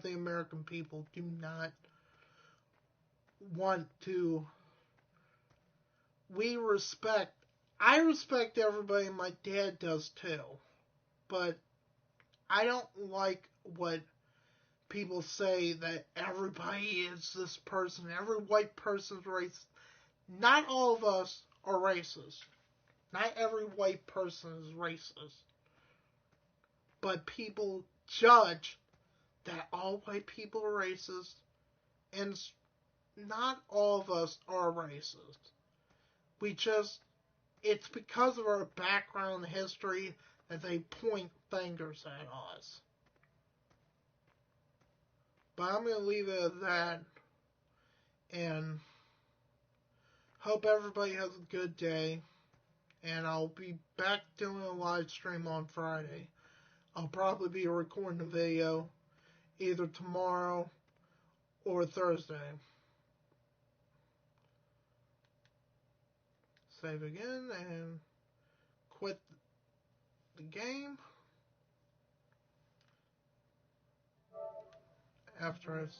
the American people do not want to. We respect. I respect everybody. My dad does too, but I don't like what people say that everybody is this person. Every white person's racist. Not all of us are racist. Not every white person is racist. But people judge that all white people are racist, and not all of us are racist. We just, it's because of our background history that they point fingers at us. But I'm going to leave it at that, and hope everybody has a good day, and I'll be back doing a live stream on Friday. I'll probably be recording a video either tomorrow or Thursday. Save again and quit the game after it's